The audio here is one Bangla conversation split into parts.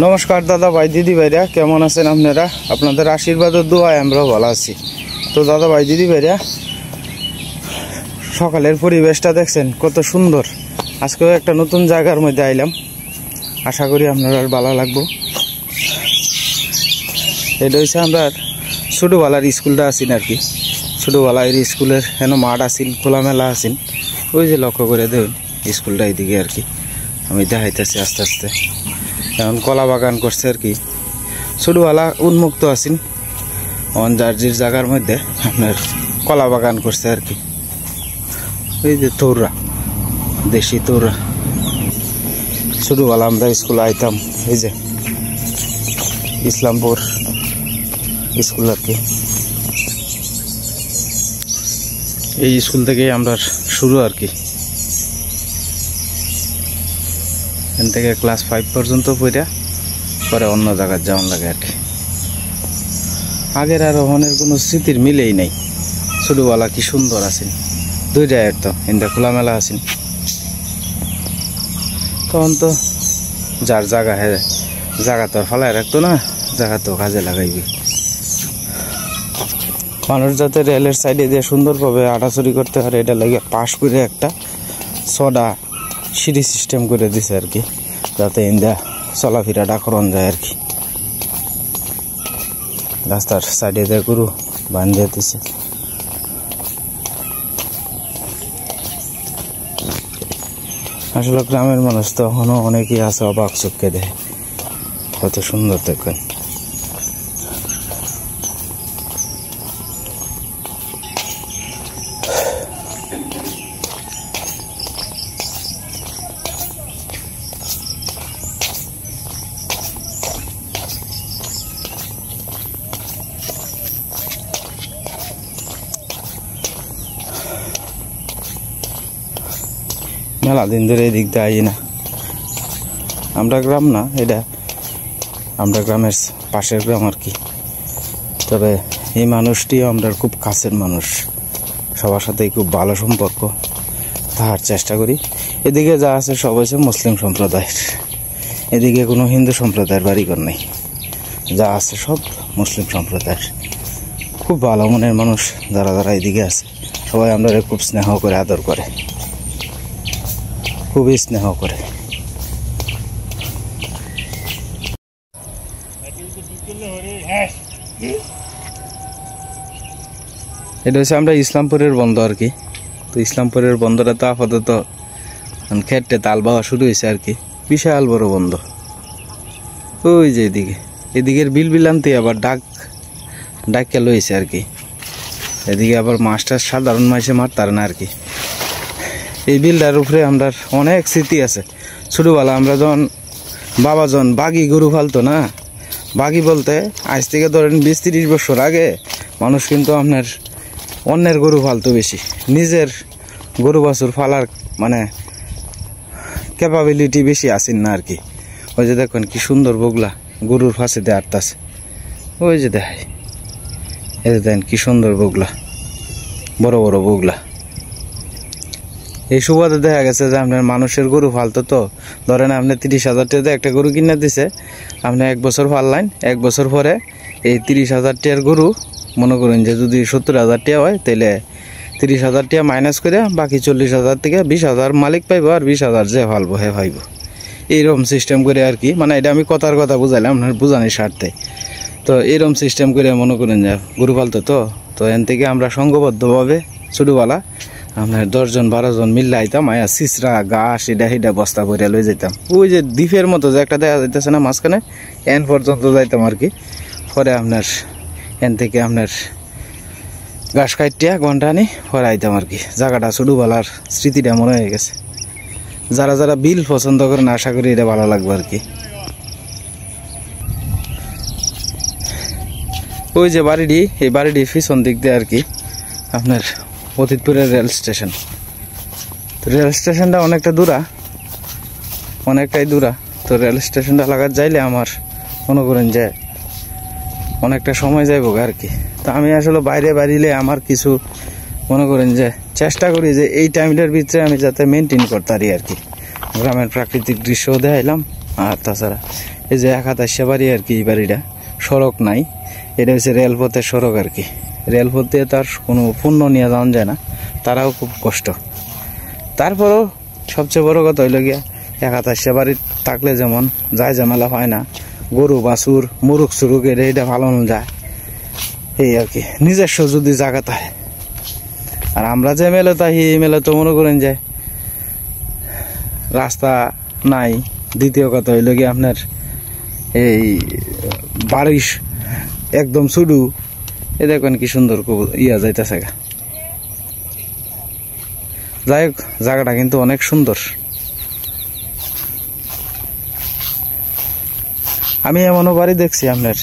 নমস্কার দাদা ভাই দিদি ভাইরা, কেমন আছেন আপনারা? আপনাদের আশীর্বাদ ও দোয়ায় আমরাও ভালো আছি। তো দাদা ভাই দিদি ভাইরা, সকালের পরিবেশটা দেখছেন কত সুন্দর। আজকেও একটা নতুন জায়গার মধ্যে আইলাম, আশা করি আপনারা ভালো লাগবো। এটা হচ্ছে আমরা ছোটোবেলার স্কুলটা আছেন আর কি। ছোটোবেলার স্কুলের হেন মাঠ আছেন, খোলামেলা আছেন। ওই যে লক্ষ্য করে দেবেন স্কুলটা এইদিকে আর কি। আমি দেখাইতেছি আস্তে আস্তে। এখন কলা বাগান করছে আর কি। ছোটোবেলা উন্মুক্ত আছেন, যার জায়গার মধ্যে আপনার কলা বাগান করছে আর কি। ওই যে তৌরা, দেশি তৌরা। ছোটোবেলা আমরা স্কুলে আইতাম, এই যে ইসলামপুর স্কুল আর কি। এই স্কুল থেকেই আমরা শুরু আর কি। এখান থেকে ক্লাস 5 পর্যন্ত পরে অন্য জায়গায় যাওয়ান লাগে আর কি। আগের আর ওখানের কোনো স্মৃতির মিলেই নাই। ছোটোবেলা কি সুন্দর আছেন, দুইটা তো ইন্দা খোলামেলা আছেন। তখন তো যার জায়গা জায়গা তো আর ফালায় রাখতো না, জায়গা তো কাজে লাগাইবি। মানুষ যাতে রেলের সাইডে দিয়ে সুন্দরভাবে আটাচুরি করতে পারে, এটা লাগে পাশ করে একটা সডা সিঁড়ি সিস্টেম করে দিছে আর কি, যাতে ইন্দা চলাফেরাটা করন যায় আর কি। রাস্তার সাইডে দিয়ে গরু বাঁধিয়ে দিছে। আসলে গ্রামের মানুষ তো এখনো অনেকেই আছে, অবাক চোখকে দেয় কত সুন্দর দেখেন। মেলা দিন ধরে এদিক দিয়ে আই না। আমরা গ্রাম না, এটা আমরা গ্রামের পাশের গ্রাম আর কি। তবে এই মানুষটিও আমরা খুব কাছের মানুষ, সবার সাথেই খুব ভালো সম্পর্ক থাকার চেষ্টা করি। এদিকে যা আছে সব হচ্ছে মুসলিম সম্প্রদায়ের, এদিকে কোনো হিন্দু সম্প্রদায়ের বাড়িঘর নেই। যা আছে সব মুসলিম সম্প্রদায়ের। খুব ভালো মনের মানুষ যারা যারা এদিকে আছে, সবাই আমরা খুব স্নেহ করে আদর করে, খুবই স্নেহ করে। এটা হচ্ছে আমরা ইসলামপুরের বন্ধ আর কি। তো ইসলামপুরের বন্ধটা তো আপাতত খেটে তাল বাওয়া শুরু হয়েছে আর কি। বিশাল বড় বন্ধ। ওই যে এদিকের বিলবিলান্তি আবার ডাক লইছে আর কি। এদিকে আবার মাছটা সাধারণ মাছে মারতার না আর কি। এই বিলটার উপরে আমরা অনেক স্মৃতি আছে। ছোটোবেলা আমরা যখন বাবাজন বাঘি গরু ফালতো না, বাঘি বলতে আজ থেকে ধরেন 20-30 বছর আগে মানুষ কিন্তু আপনার অন্যের গরু ফালতো বেশি, নিজের গরু বাছুর ফালার মানে ক্যাপাবিলিটি বেশি আসেন না আর কি। ওই যে দেখুন কি সুন্দর বগলা গরুর ফাঁসে দিয়ে আটতাছে। ওই যে দেখাই, এই যে দেখেন কি সুন্দর বগলা, বড় বড় বগলা। এই সুবাদে দেখা গেছে যে আপনার মানুষের গরু ফালতো। তো ধরেন আপনি 30,000 টাকা একটা গরু কিনে দিছে, আপনি 1 বছর ফাললেন, 1 বছর পরে এই 30,000 টাকার গরু মনে করেন যে যদি 70,000 টাকা হয়, তাহলে 30,000 টাকা মাইনাস করে বাকি 40,000 থেকে 20,000 মালিক পাইব, আর 20,000 যে ফালবো হে পাইব। এইরকম সিস্টেম করে আর কি। মানে এটা আমি কথার কথা বুঝাইলাম আপনার বুঝানোর স্বার্থে। তো এইরকম সিস্টেম করে মনে করেন যে গরু ফালতো। তো এন থেকে আমরা সংঘবদ্ধভাবে ছোটোবেলা আপনার 10-12 জন মিললে আইতাম, আয়া সিসরা ঘাস এটা বস্তা করে লই যেতাম। ওই যে দ্বীপের মতো যে একটা দেখা যাইতেছে না মাঝখানে, এন পর্যন্ত যাইতাম আর কি। পরে আপনার এন থেকে আপনার ঘাস কাটিয়া ঘন্টা আনি পরে আইতাম আর কি। জায়গাটা ছোটোবেলার স্মৃতিটা মনে হয়ে গেছে। যারা যারা বিল পছন্দ করেন আশা করি এটা ভালো লাগবে আর কি। ওই যে বাড়িটি, এই বাড়িটির পিছন দিক দিয়ে আর কি আপনার অতীতপুরের রেল স্টেশন। তো রেল স্টেশনটা অনেকটাই দূরা। তো রেল স্টেশনটা লাগার যাইলে আমার মনে করেন যে অনেকটা সময় যাইব আর কি। তো আমি আসলে বাইরে বাড়িলে আমার কিছু মনে করেন যে চেষ্টা করি যে এই টাইমটার ভিতরে আমি যাতে মেনটেন করতে পারি আর কি। গ্রামের প্রাকৃতিক দৃশ্য দেখাইলাম, আর তাছাড়া এই যে 81 বাড়ি আর কি, এই বাড়িটা সড়ক নাই, এটা হচ্ছে রেলপথের সড়ক আর কি। রেলপথ দিয়ে তার কোনো পণ্য নিয়ে যাওয়া যায় না, তারাও খুব কষ্ট। তারপরেও সবচেয়ে বড় কথা হইল গিয়া 81 বাড়ি থাকলে যেমন যায় ঝামেলা হয় না, গরু বাছুর মুরুখ সুরুক এটা ফালানো যায়, এই আর কি নিজস্ব যদি জায়গা থাকে। আর আমরা যে মেলে তাই এই মেলে তো মনে করেন যে রাস্তা নাই। দ্বিতীয় কথা হইল গিয়ে আপনার এই বারিশ একদম শুধু, এ দেখেন কি সুন্দর ইয়া যাইতেছে গা। যাই হোক, জায়গাটা কিন্তু অনেক সুন্দর। আমি এমনও বাড়ি দেখছি আপনার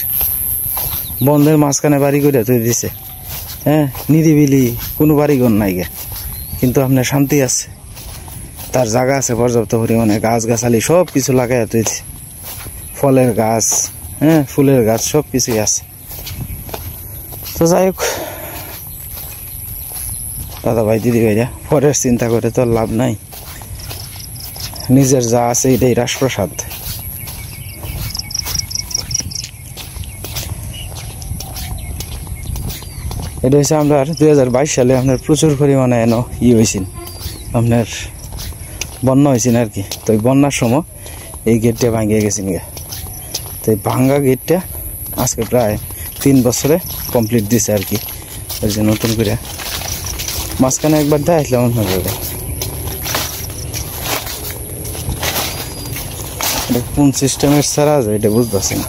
বন্ধের মাঝখানে বাড়ি করে তৈরি দিছে, হ্যাঁ, নিরিবিলি, কোনো বাড়িঘর নাই গে, কিন্তু আপনার শান্তি আছে, তার জায়গা আছে পর্যাপ্ত পরিমাণে, গাছ গাছালি সব কিছু লাগাই তৈরি, ফলের গাছ, হ্যাঁ, ফুলের গাছ সব কিছুই আছে। তো যাই হোক দাদা ভাই দিদি ভাইরা, পরের চিন্তা করে তো লাভ নাই, নিজের যা আছে এটাই রাজপ্রসাদ। এটা হচ্ছে আমরা 2022 সালে আপনার প্রচুর পরিমাণে হয়েছিল, আপনার বন্যা হয়েছিল আর কি। তো এই বন্যার সময় এই গেটটা ভাঙিয়ে গেছিল গা। তো এই ভাঙ্গা গেটটা আজকে প্রায় 3 বছরে কমপ্লিট দিছে আর কি। ওই যে নতুন করে মাঝখানে একবার দেখাইছিলাম আপনাদের, এটা কোন সিস্টেমের ছাড়া যায় এটা বুঝতেছি না।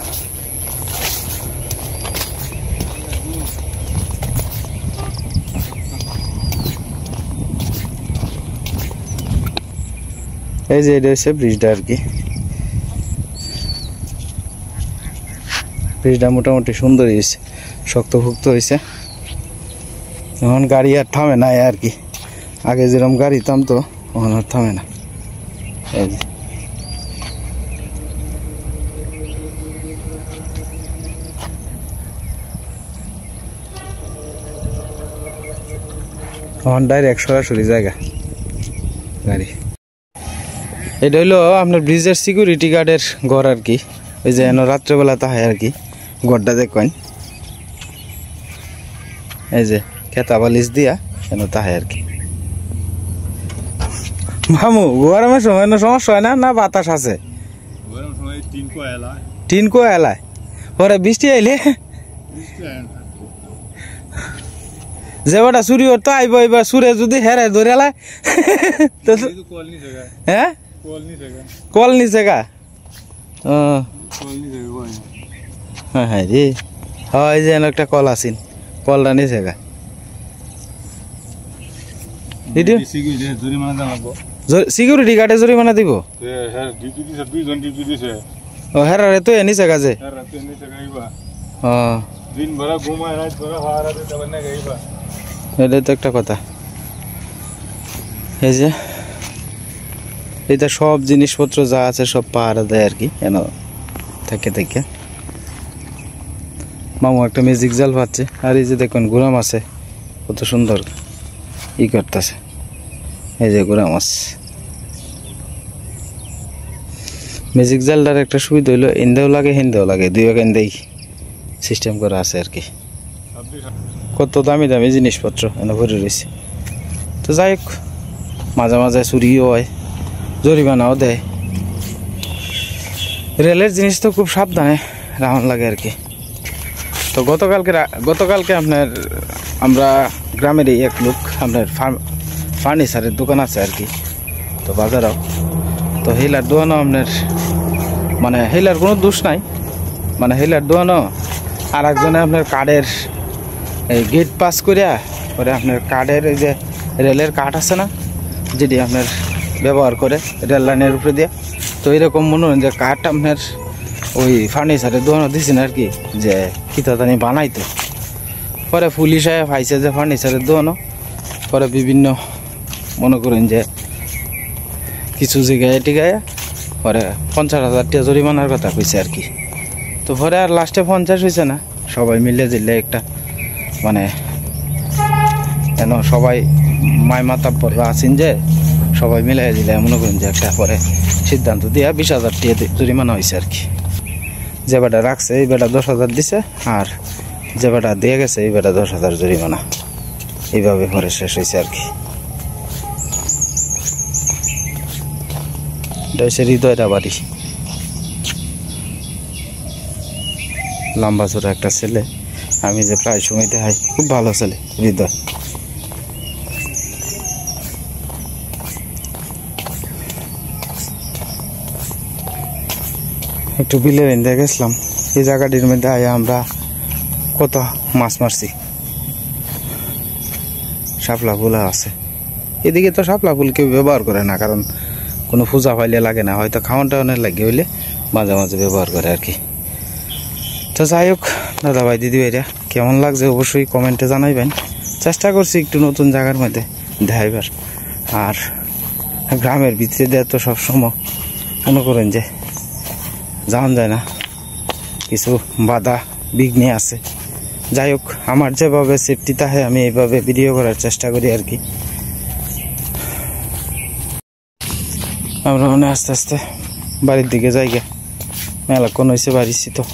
এই যে এটা হচ্ছে ব্রিজটা আর কি। ব্রিজটা মোটামুটি সুন্দর হয়েছে, শক্তভুক্ত হয়েছে, এখন গাড়ি আর থামে না আর কি। আগে যেরকম গাড়ি থামতো এখন আর থামে না। এই যে এখন ডাইরেক্ট সরাসরি জায়গা গাড়ি। এটা হইলো আপনার ব্রিজের সিকিউরিটি গার্ডের ঘর আর কি। ওই যে রাত্রেবেলা তাহাই আর কি ঘরটা দেখেন, এই যে খেতা বালিশ দিয়া কেন তাহাই আর কি। মামু গরমের সময় সমস্যা হয় না, না বাতাস আছে? টিনকো এলায় পরে বৃষ্টি আইলে যেটা চুরি তো আইব, এবার সুরে যদি হেরে ধরে এলায়, হ্যাঁ কল নিচে গা। হ্যাঁ হ্যাঁ রে, হয় যেন একটা কল আসিন, কলটা নিচে গা। সিকিউরিটি গার্ডে জরিমানা দিব? ও হ্যাঁ রে, তো নিচে গাছে। এটা তো একটা কথা। এই যে এটা সব জিনিসপত্র যা আছে সব পাহারা দেয় আর কি, কেন থেকে থেকে। মামু একটা ম্যাজিক জাল পাচ্ছে, আর এই যে দেখুন গুড়া মাছে কত সুন্দর ই করতেছে। এই যে গুড়া মাছ, ম্যাজিক জালটার একটা সুবিধা হইলো ইন্দেও লাগে হিন্দেও লাগে, দুই কেন্দেই সিস্টেম করা আছে আর কি। কত দামি দামি জিনিসপত্র এনে ভরে রয়েছে। তো যাই হোক, মাঝে মাঝে চুরিও হয়, জরিমানাও দেয়। রেলের জিনিস তো খুব সাবধানে রাউন্ড লাগে আর কি। তো গতকালকে আপনার আমরা গ্রামের এক লোক আপনার ফার্নিচারের দোকান আছে আর কি, তো বাজারেও তো হেলার দোকানও আপনার মানে হেলার কোনো দোষ নাই, মানে হেলার দোকানও আর একজনে আপনার কার্ডের এই গেট পাস করিয়া পরে আপনার কার্ডের এই যে রেলের কার্ড আছে না, যেটি আপনার ব্যবহার করে রেল লাইনের উপরে দিয়ে, তো এরকম মনে হয় যে কার্ডটা আপনার ওই ফার্নিচারের দোকানও দিয়েছেন আর কি, যে কিতাদানি বানাইতো। পরে পুলিশ আয়া পাইছে যে ফার্নিচারের দোকানও, পরে বিভিন্ন মনে করেন যে কিছু জায়গায় টিকায় পরে 50,000 টাকা জরিমানার কথা কইছে আর কি। তো পরে আর লাস্টে 50 হয়েছে না, সবাই মিলে দিলে একটা মানে কেন সবাই মাই মাতা পড়বে আছেন যে সবাই মিলাই দিলে মনে করেন যে একটা পরে সিদ্ধান্ত দিয়া 20,000 টাকা জরিমানা হয়েছে আর কি। যে বেটা রাখছে এই বেটা 10,000 দিছে, আর যে বেটা দিয়ে গেছে এই বেটা 10,000 জরিমানা। এইভাবে পরে শেষ হয়েছে আর কি। এটা হচ্ছে হৃদয়টা বাড়ি। লম্বা চোরা একটা ছেলে, আমি যে প্রায় সময় দেখাই, খুব ভালো ছেলে হৃদয়। একটু বিলের এনে গেছিলাম, এই জায়গাটির মধ্যে আমরা কত মাছ মারছি। শাপলা ফুল আছে এদিকে, তো শাপলা ফুল কেউ ব্যবহার করে না, কারণ কোনো পূজা পাইলে লাগে না, হয়তো খাওয়ান টাওয়ানের লাগে হইলে মাঝে মাঝে ব্যবহার করে আর কি। তো যাই হোক দাদা ভাই দিদি ভাইরা, কেমন লাগছে অবশ্যই কমেন্টে জানাইবেন। চেষ্টা করছি একটু নতুন জায়গার মধ্যে দেখাইবার, আর গ্রামের ভিতরে দেয় তো সবসময় মনে করেন যে যাওয়া যায় না, কিছু বাধা বিঘ্নে আছে। যাই হোক আমার যেভাবে সেফটি থাকে আমি এইভাবে ভিডিও করার চেষ্টা করি আর কি। আমরা মনে আস্তে আস্তে বাড়ির দিকে যাই গে, মেলাক্ষণ হয়েছে বাড়িছি তো।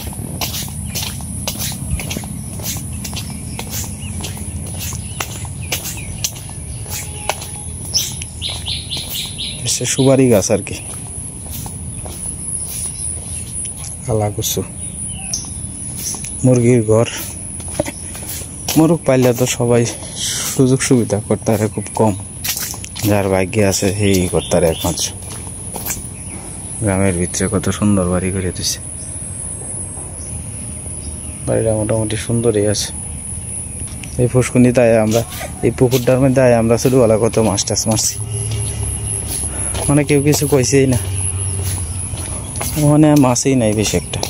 সুপারি গাছ আর কি, কালা কুচু, মুরগির ঘর। মুরগ পাইলে তো সবাই সুযোগ সুবিধা করতে খুব কম, যার ভাগ্যে আছে সেই করতে একমাত্র। গ্রামের ভিতরে কত সুন্দর বাড়ি করে দিছে, বাড়িটা মোটামুটি সুন্দরই আছে। এই ফুসকুনিতে আমরা, এই পুকুরটার মধ্যে আমরা ছোটবেলা কত মাছ টাছ মারছি, মানে কেউ কিছু কইছেই না, ওখানে মাছই নাই বেশি একটা।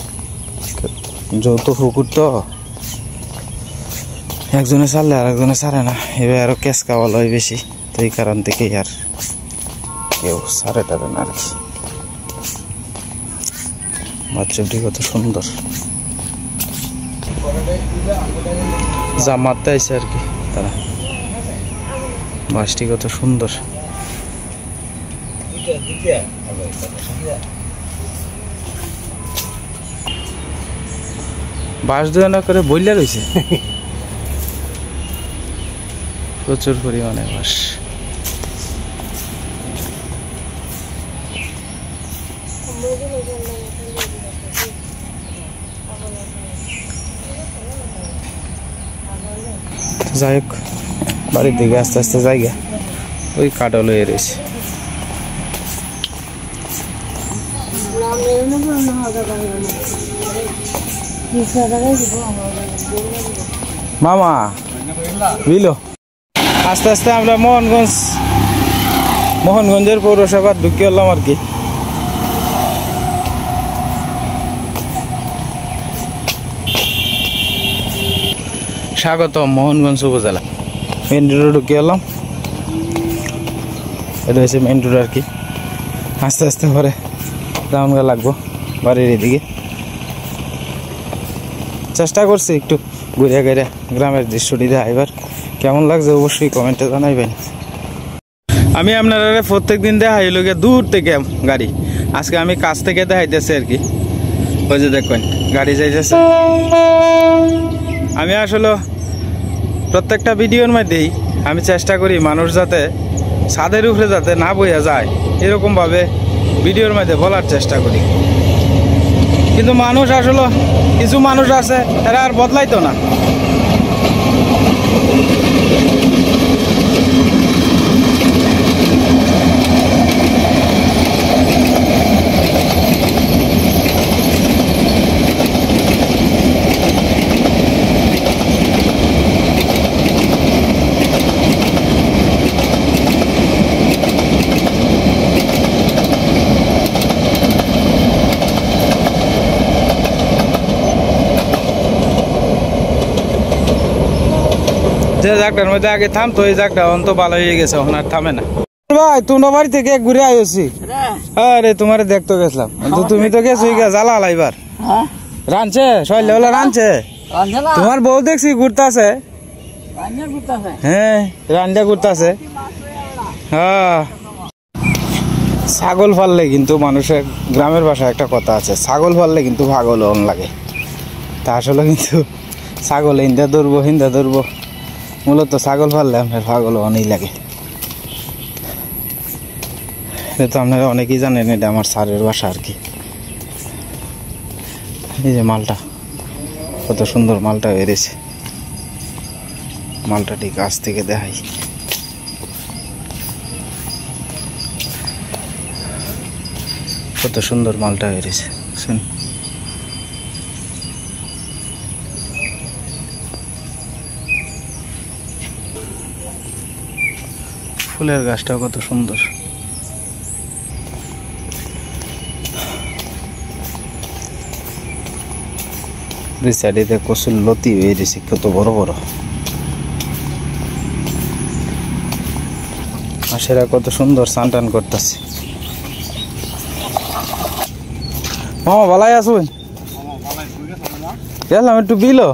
যৌথ পুকুর তো, একজনে ছাড়লে আর একজনে ছাড়ে না, এবার আরো কেস খাওয়াল হয় বেশি, তো এই কারণ থেকেই আর কেউ ছাড়ে তাদের না আর কি। বাচ্চাটি কত সুন্দর যা মারতে আইসে আর কি তারা। মাছটি কত সুন্দর, বাঁশ দুয়ানা করে বইলা রয়েছে প্রচুর পরিমাণে বাঁশ। যাই হোক বাড়ির দিকে আস্তে আস্তে জায়গা, ওই কাঠল হয়ে রয়েছে। মামা বুঝলো, আস্তে আস্তে আমরা মোহনগঞ্জের পৌরসভার ঢুকে এলাম আর কি। স্বাগতম মোহনগঞ্জ উপজেলা, মেন রোডে ঢুকে এলাম। এটা হচ্ছে মেন রোড আর কি। আস্তে আস্তে করে রাউন্ড লাগবো বাড়ির এদিকে। চেষ্টা করছি একটু ঘুরে ঘুরে গ্রামের দৃশ্যটি দেখাইবার, কেমন লাগছে অবশ্যই কমেন্টে জানাইবেন। আমি আপনারা প্রত্যেক দিন দেখাই লোকে দূর থেকে গাড়ি, আজকে আমি কাছ থেকে দেখাইতেছি আর কি। ওই যে দেখুন গাড়ি যাইতেছে। আমি আসলে প্রত্যেকটা ভিডিওর মধ্যেই আমি চেষ্টা করি মানুষ যাতে ছাদের উপরে যাতে না বইয়া যায় এরকমভাবে ভিডিওর মধ্যে বলার চেষ্টা করি, কিন্তু মানুষ আসলে কিছু মানুষ আছে এরা আর বদলাইতো না। যে জায়গাটার মধ্যে আগে থামতো এই জায়গাটা অন্ত ভালো হয়ে গেছে, এখন আর থামে না। ভাই তোমরা বাড়ি থেকে ঘুরে আইছি, আরে তোমার দেখতে গেছিলাম, তুমি তো গেছো জ্বালা লাইবার রানছে শৈলে রানছে, তোমার বউ দেখছি ঘুরতেছে। হ্যাঁ রান্না ঘুরতেছে। হ্যাঁ ছাগল পাললে কিন্তু মানুষের গ্রামের ভাষায় একটা কথা আছে, ছাগল পাললে কিন্তু পাগল হন লাগে। তা আসলে কিন্তু ছাগল হিন্দা ধরবো, মূলত ছাগল পাললে আপনার পাগল হনই লাগে। এটা তো আপনারা অনেকেই জানেন, এটা আমার স্যারের বাসা আর কি। এই যে মালটা, কত সুন্দর মালটা বেরিয়েছে। মালটা ঠিক কাছ থেকে দেখাই। কত সুন্দর মালটা বেরিয়েছে, শুন। ফুলের গাছটাও কত সুন্দর। দুই সাইডে কচুর লতি বেরিয়েছে, কত বড় বড়। মাছেরা কত সুন্দর স্নান টান করতেছে। মামা ভালাই আসুন, গেলাম একটু বিলো,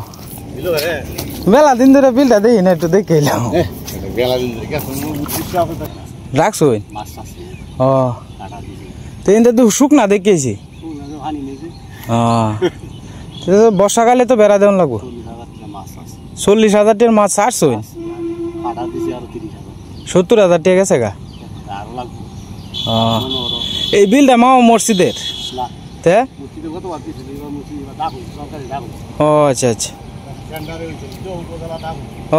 মেলা দিন ধরে বিলটা দেখি না, একটু দেখে এলাম। রাখছো ও তো শুকনা দেখেছি। বর্ষাকালে তো বেড়া দেওয়া লাগবো। 40,000 টাকার মাছ ছাড়ছো, 70,000 টাকা গেছে গা। এই বিলটা মামা মসজিদের? ও আচ্ছা আচ্ছা।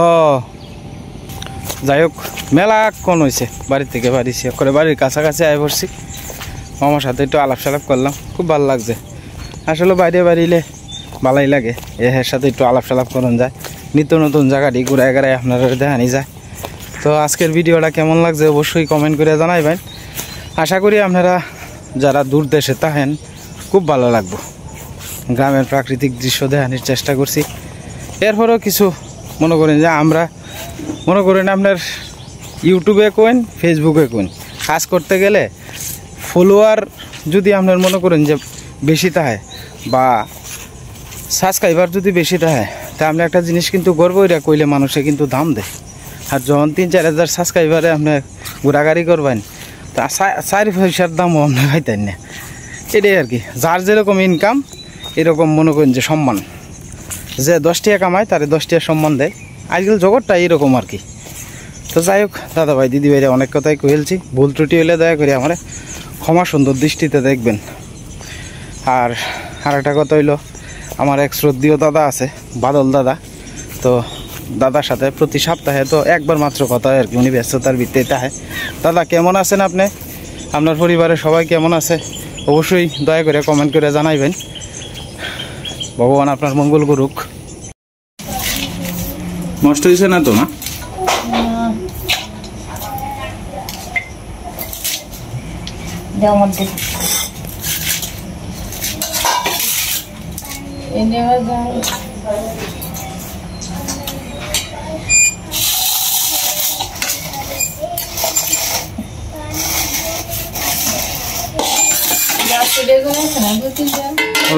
ও যাই হোক, মেলা কোন হয়েছে, বাড়ি থেকে বাড়িছি করে, বাড়ির কাছাকাছি আয় পড়ছি। মামার সাথে একটু আলাপ সালাপ করলাম, খুব ভালো লাগছে। আসলে বাইরে বাড়িলে ভালোই লাগে, এর সাথে একটু আলাপ সালাপ করুন যায়, নিত্য নতুন জায়গাটি ঘুরায় ঘুরায় আপনারা দেখানি যায়। তো আজকের ভিডিওটা কেমন লাগছে অবশ্যই কমেন্ট করে জানাইবেন। আশা করি আপনারা যারা দূর দেশে থাকেন খুব ভালো লাগবে। গ্রামের প্রাকৃতিক দৃশ্য দেখানোর চেষ্টা করছি। এরপরেও কিছু মনে করেন যে আমরা মনে করেন আপনার ইউটিউবে কোন ফেসবুকে কোন কাজ করতে গেলে ফলোয়ার যদি আপনার মনে করেন যে বেশি থাকে বা সাবস্ক্রাইবার যদি বেশি থাকে, তা আপনি একটা জিনিস কিন্তু গর্ব এটা কইলে মানুষে কিন্তু দাম দেয়। আর যখন 3-4 হাজার সাবস্ক্রাইবারে আপনি ঘোরাঘাড়ি করবেন, তা 4 পয়সার দামও আপনি খাইতেন না। এটাই আর কি, যার যেরকম ইনকাম এরকম মনে করেন যে সম্মান। যে 10 টাকা কামায় তারে 10 টাকা সম্মান দেয়। আজকাল জগৎটা এইরকম আর কি। তো যাই হোক দাদা ভাই দিদি ভাইরা অনেক কথাই কইলছি, ভুল ত্রুটি হলে দয়া করে আমার ক্ষমা সুন্দর দৃষ্টিতে দেখবেন। আর একটা কথা হইলো, আমার এক শ্রদ্ধীয় দাদা আছে বাদল দাদা, তো দাদার সাথে প্রতি সপ্তাহে তো একবার মাত্র কথা হয় আর কি, উনি ব্যস্ততার ভিত্তিতে হয়। দাদা কেমন আছেন আপনি? আপনার পরিবারের সবাই কেমন আছে? অবশ্যই দয়া করে কমেন্ট করে জানাইবেন। ভগবান আপনার মঙ্গল করুক। নষ্ট হয়েছে না তো? না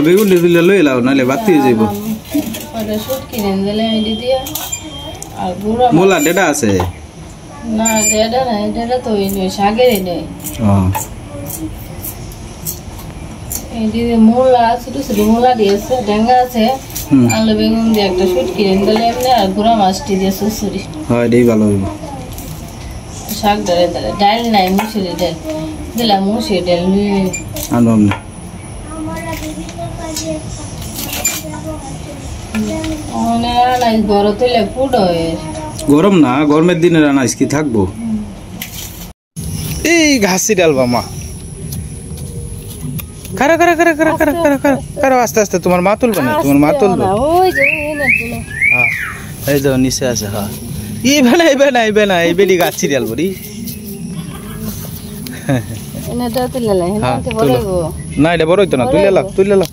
বেগুন দিলে লই লাও, নাহলে বাতি হয়ে যাইব। মোলা ডেটা আছে না? ডেটা না, ডেটা তো শাকের নেই। এইদিকে মূলা ছোট ছোট মূলা দিয়েছে, ডেঙ্গা আছে, আলু বেগুন দিয়ে একটা শুট কিনে দিলে এমনি, আর গুঁড়া মাছটি দিয়ে চুচুরি। হয় এটাই ভালো হইব। শাক ডালে ডালে ডাল নাই, মুসুরি ডাল দিলাম, মুসুরি ডাল আনব না। বড় তুলে পুড হয়, গরম না, গরমের দিনে আনাজ কি থাকবো। এই ঘাসি ডালবা মা, খারা খারা খারা খারা খারা খারা খারা খারা, আস্তে আস্তে। তোমার মা তুলবে না? তোমার মা তুলবে। হ্যাঁ এই যে নিচে আছে। হ্যাঁ ইবে না ইবে না ইবে না, এই বেডি গাছি ডালবো রি। না এটা বড় হইতো না, তুলে লাও তুলে লাও।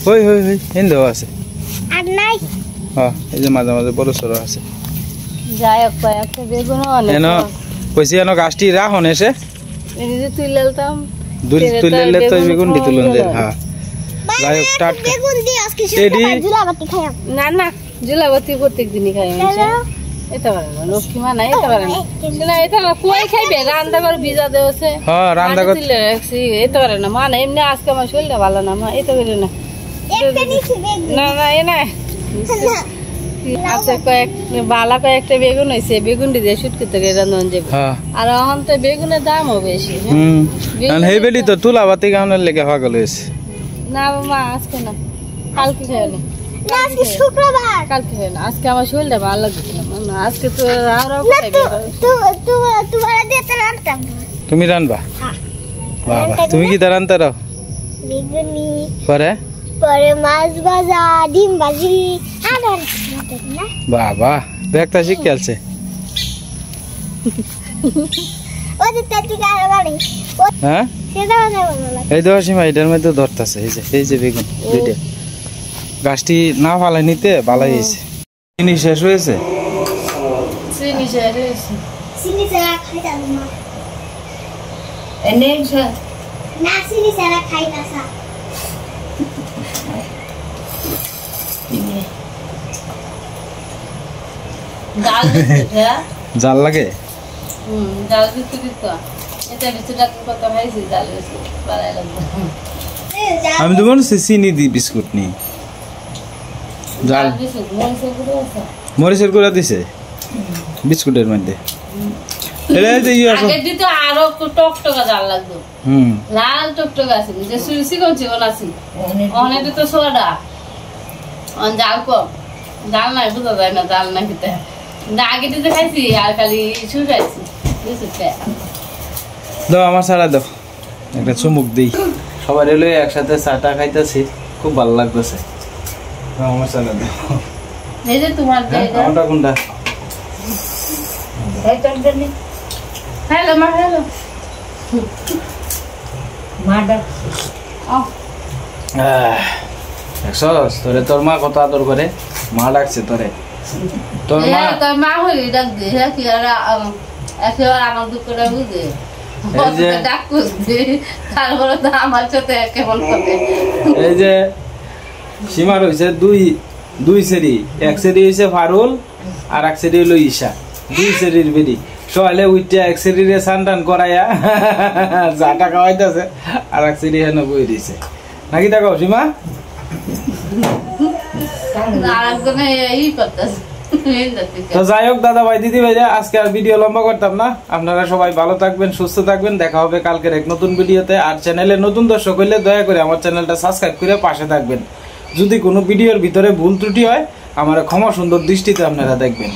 হই হই হই হিন্দেও আছে। হ্যাঁ এই যে মাঝে মাঝে বড় সড়ো আছে। যাই হোক একটা বেগুন এন কইছি এন গাছটি রাখন এসে তুললাম, তুললে তো বেগুন দি তুলন যায়। হ্যাঁ যাই হোক টাটকা না না জুলাবাতি প্রত্যেক দিনই খাই। এটা পারে না লক্ষ্মী মা নাই এটা পারে না না এটা কই খাইবে রান্না করে ভিজা দেওছে হ্যাঁ রান্না করতে দিলে রাখছি এটা পারে না মা না এমনি আজকে আমার শরীরটা ভালো না মা এটা করে না না না এ না আচ্ছা বালা কয়েকটা বেগুন হয়েছে বেগুন দিয়ে শুটকি থেকে রান্ধন যাবে আর এখন তো বেগুনের দামও বেশি হেবেলি তো তুলা বাতি গাউনের লেগে পাগল হয়েছে না মা আজকে না কালকে খাই না আজকে শুক্রবার কালকে খাই না আজকে আমার শরীরটা ভালো লাগছে না আজকে তো তুমি রানবা বাবা তুমি কি রানতে রাও পরে পরে মাছ ভাজা ডিম ভাজি বাবা দেখতা শিখে আছে হ্যাঁ এই তো সীমা এটার মধ্যে ধরতেছে এই যে বেগুন দুইটা গাছটি না ফালাই নিতে ভালাই হয়েছে চিনি শেষ হয়েছে জাল লাগে জাল দিতে দিত এটা ভিতরে কত খাইছি জাল বাড়াই লাগবে আমি তো মনে হচ্ছে চিনি দি বিস্কুট নি জাল মরিচের গুঁড়া দিছে বিস্কুটের মধ্যে আরো টকটকা জাল লাগতো লাল টকটকা আছে যে সুইসি করছি ওন আছি অনেক তো সোডা জাল কম জাল নাই বুঝা যায় না জাল না খেতে আগে দিতে খাইছি আর খালি শুকাইছি দাও আমার সারা দাও একটা চুমুক দিই সবাই এলো একসাথে চাটা খাইতেছি খুব ভালো লাগতেছে আমার সারা দাও এই যে তোমার কোনটা কোনটা হ্যালো মা হ্যালো দেখছস তোরে তোর মা কত আদর করে মা ডাকছে তোরে তোর মা হলি ডাক দে কি আর একেবারে আমার দুঃখটা বুঝে ডাক করছে তারপরে তো আমার সাথে কেমন করে এই যে সীমার হয়েছে দুই সেরি এক সেরি হয়েছে ফারুল আর এক সেরি হলো ঈশা দুই সেরির বেরি সকালে উঠে এক সেরিরে সানটান করাইয়া চাটা খাওয়াইতেছে আর এক সেরি হেন বই দিছে নাকি দেখো সীমা তো যাই হোক দাদা ভাই দিদি ভাইরা আজকে আর ভিডিও লম্বা করতাম না আপনারা সবাই ভালো থাকবেন সুস্থ থাকবেন দেখা হবে কালকের এক নতুন ভিডিওতে আর চ্যানেলে নতুন দর্শক হইলে দয়া করে আমার চ্যানেলটা সাবস্ক্রাইব করে পাশে থাকবেন যদি কোনো ভিডিওর ভিতরে ভুল ত্রুটি হয় আমার ক্ষমা সুন্দর দৃষ্টিতে আপনারা দেখবেন।